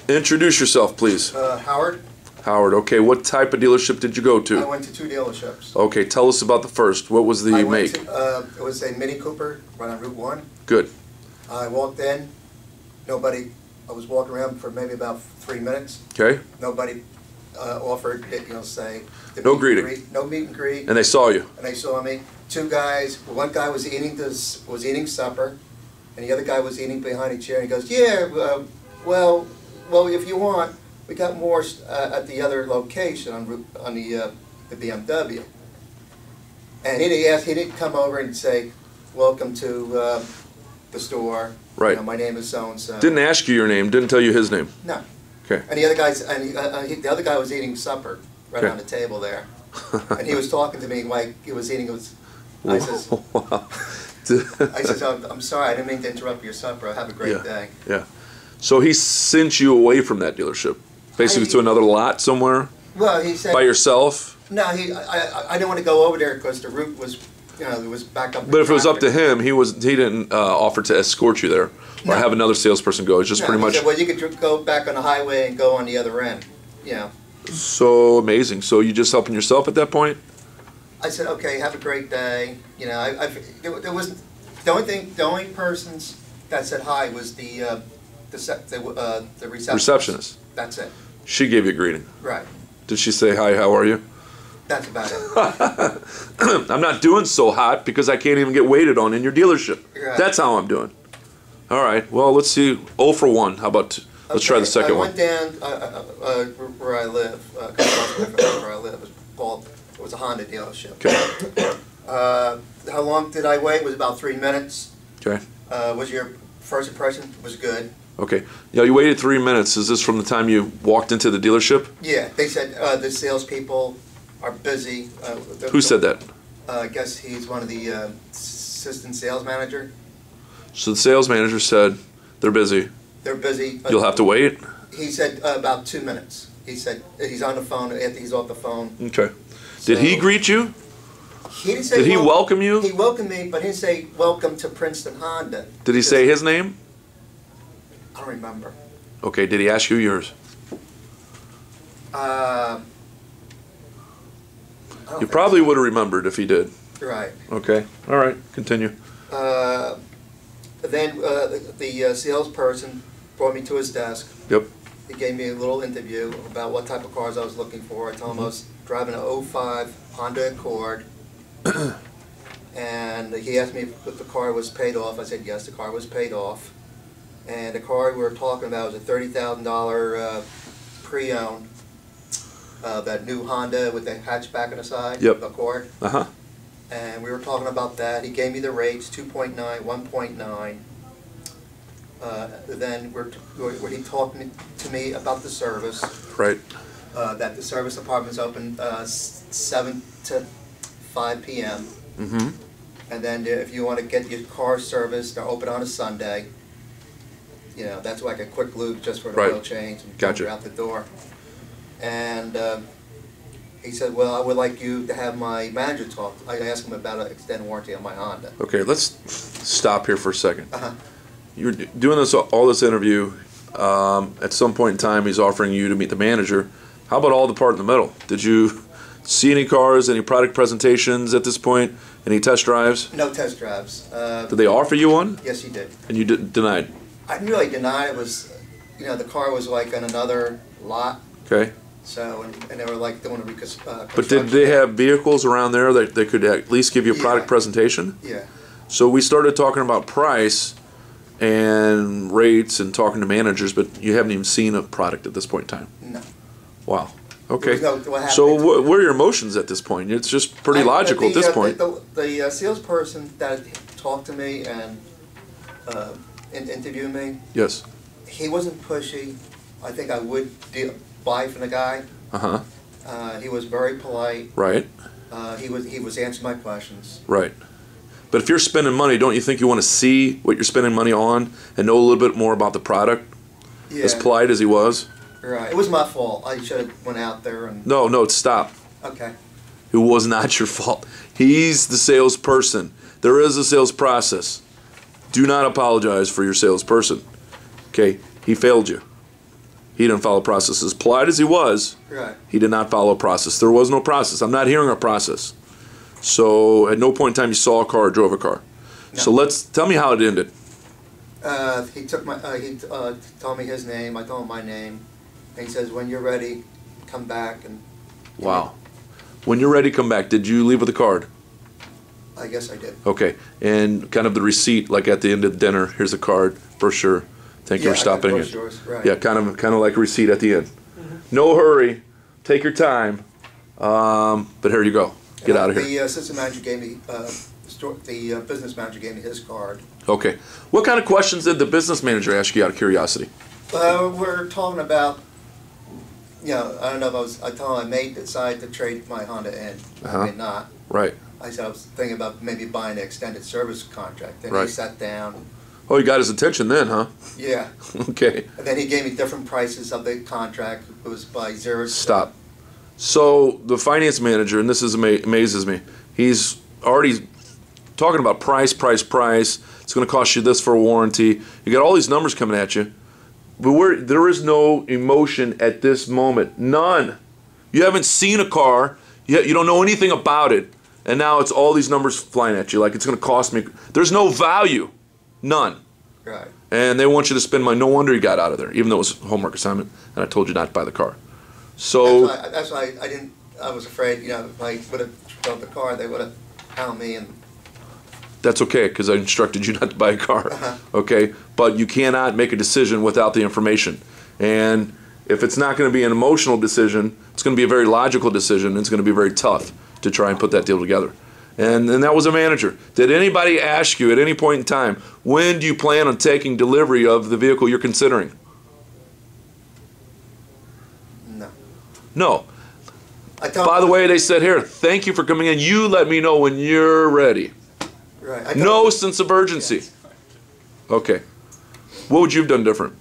Introduce yourself, please. Howard. Howard, okay. What type of dealership did you go to? I went to 2 dealerships. Okay, tell us about the first. What was the make? It was a Mini Cooper right on Route 1. Good. I walked in. Nobody. I was walking around for maybe about 3 minutes. Okay. Nobody offered, say. No greeting. No meet and greet. And they saw you. And they saw me. 2 guys. One guy was eating supper, and the other guy was eating behind a chair. And he goes, "Yeah, well, if you want, we got more at the other location on the BMW." And he didn't come over and say, "Welcome to the store. Right. My name is so and so." Didn't ask you your name. Didn't tell you his name. No. Okay. And the other guy was eating supper right on the table there, and he was talking to me like he was eating. I says, wow. I says, "I'm sorry, I didn't mean to interrupt your supper. Have a great day." Yeah. So he sent you away from that dealership, basically to another lot somewhere. Well, he said by yourself. No, I didn't want to go over there because the route was, it was back up. But if it was up to him, he didn't offer to escort you there or have another salesperson go. It's just pretty much. He said, well, you could go back on the highway and go on the other end. So amazing. So you just helping yourself at that point? I said, okay, have a great day. There was the only persons that said hi was the receptionist. That's it. She gave you a greeting. Right. Did she say, "Hi, how are you"? That's about it. I'm not doing so hot because I can't even get waited on in your dealership. Right. That's how I'm doing. All right. Well, let's see. 0 for 1. How about let's try the second one. I went down where I live. Where I live. It was a Honda dealership. Okay. How long did I wait? It was about 3 minutes. Okay. Was your first impression was good? Okay. Yeah, you waited 3 minutes. Is this from the time you walked into the dealership? Yeah. They said the salespeople are busy. Who said that? I guess he's one of the assistant sales manager. So the sales manager said they're busy. They're busy. You'll have to wait? He said about 2 minutes. He said he's on the phone after he's off the phone. Okay. Did he greet you? He didn't say. Did he welcome you? He welcomed me, but he didn't say welcome to Princeton Honda. Did he say his name? I don't remember. Okay. Did he ask you yours? You probably would have remembered if he did. Right. Okay. All right. Continue. Then the salesperson brought me to his desk. Yep. He gave me a little interview about what type of cars I was looking for. I told him I was driving an '05 Honda Accord. And he asked me if the car was paid off. I said yes, the car was paid off. And the car we were talking about was a $30,000 pre-owned. That new Honda with the hatchback on the side, Accord. Uh-huh. And we were talking about that. He gave me the rates, 2.9, 1.9. Then he talked to me about the service. Right. That the service department's open 7 to 5 p.m. Mm-hmm. And then if you want to get your car serviced, they're open on a Sunday. That's like a quick loop just for the oil change and gotcha. out the door. And he said, well, I would like you to have my manager talk. I asked him about an extended warranty on my Honda. Okay, let's stop here for a second. Uh-huh. You're doing all this interview. At some point in time, he's offering you to meet the manager. How about all the part in the middle? Did you see any cars, any product presentations at this point? Any test drives? No test drives. Did they offer you one? Yes, he did. And you denied? I didn't really deny it. Was, the car was like on another lot. Okay. So, and they were like doing a construction. But did they have vehicles around there that they could at least give you a product presentation? Yeah. So we started talking about price and rates and talking to managers, but you haven't even seen a product at this point in time? No. Wow. Okay. So what are your emotions at this point? It's just pretty logical at this point. The salesperson that talked to me and interviewed me, yes, he wasn't pushy. I think I would buy from the guy. Uh-huh. He was very polite. Right. He was answering my questions. Right. But if you're spending money, don't you think you want to see what you're spending money on and know a little bit more about the product? Yeah. As polite as he was? Right. It was my fault. I should have went out there and... No, stop. Okay. It was not your fault. He's the salesperson. There is a sales process. Do not apologize for your salesperson. Okay? He failed you. He didn't follow process. As polite as he was, Right. he did not follow a process. There was no process. I'm not hearing a process. So at no point in time you saw a car or drove a car. No. So tell me how it ended. He took my, he told me his name, I told him my name, and he says, when you're ready, come back. And Wow. When you're ready, come back. Did you leave with a card? I guess I did. Okay. And kind of the receipt, like at the end of dinner, here's a card, brochure. Thank you for stopping in. Right. Yeah, kind of like a receipt at the end. No hurry. Take your time. But here you go. Get out of here. The assistant manager gave me, the business manager gave me his card. Okay. What kind of questions did the business manager ask you out of curiosity? We're talking about, I don't know if I told him I may decide to trade my Honda in. I may not. Right. I said I was thinking about maybe buying an extended service contract. Then Right. he sat down. Oh, you got his attention then, huh? Yeah. Okay. And then he gave me different prices of the contract. It was by zero. Stop. So the finance manager, and this amazes me, he's already talking about price. It's going to cost you this for a warranty. You got all these numbers coming at you. But there is no emotion at this moment. None. You haven't seen a car. You don't know anything about it. And now it's all these numbers flying at you like it's going to cost me. There's no value. None. Right. And they want you to spend money. No wonder you got out of there, even though it was a homework assignment, and I told you not to buy the car. So That's why I didn't. I was afraid. If I would have drove the car, they would have found me. And that's okay, because I instructed you not to buy a car. Okay, but you cannot make a decision without the information. And if it's not going to be an emotional decision, it's going to be a very logical decision. And it's going to be very tough to try and put that deal together. And that was a manager. Did anybody ask you at any point in time, when do you plan on taking delivery of the vehicle you're considering? no. No. By the way, they said, here, thank you for coming in. You let me know when you're ready. Right. No sense of urgency. Yes. Okay. What would you have done different?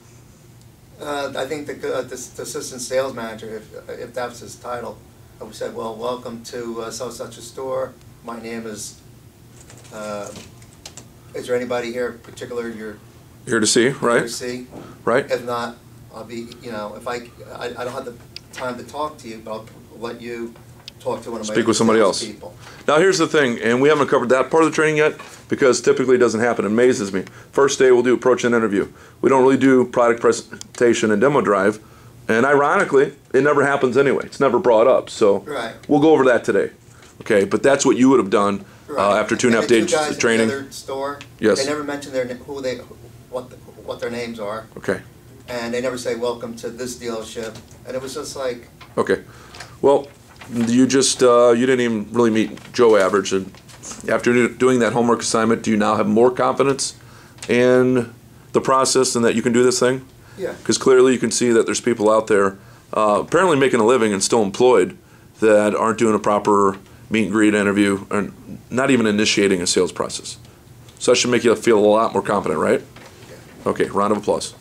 I think the assistant sales manager, if that was his title, I would have said, well, welcome to such a store. My name is there anybody here in particular you're Here to see, right? here to see? Right? If not, I'll be, if I don't have the time to talk to you, but I'll let you talk to one of my Speak with somebody else. people. Now here's the thing, and we haven't covered that part of the training yet because typically it doesn't happen. It amazes me. First day we'll do approach and interview. We don't really do product presentation and demo drive, and ironically, it never happens anyway. It's never brought up, so Right. we'll go over that today. Okay, but that's what you would have done Right. after 2.5 And the two days guys of training. in the other store, Yes. they never mention what their names are, Okay, and they never say welcome to this dealership, and it was just like, okay. Well, you just you didn't even really meet Joe Average, and after doing that homework assignment, do you now have more confidence in the process and that you can do this thing? yeah. Because clearly you can see that there's people out there apparently making a living and still employed that aren't doing a proper meet and greet interview or not even initiating a sales process. So that should make you feel a lot more confident, right? Okay, round of applause.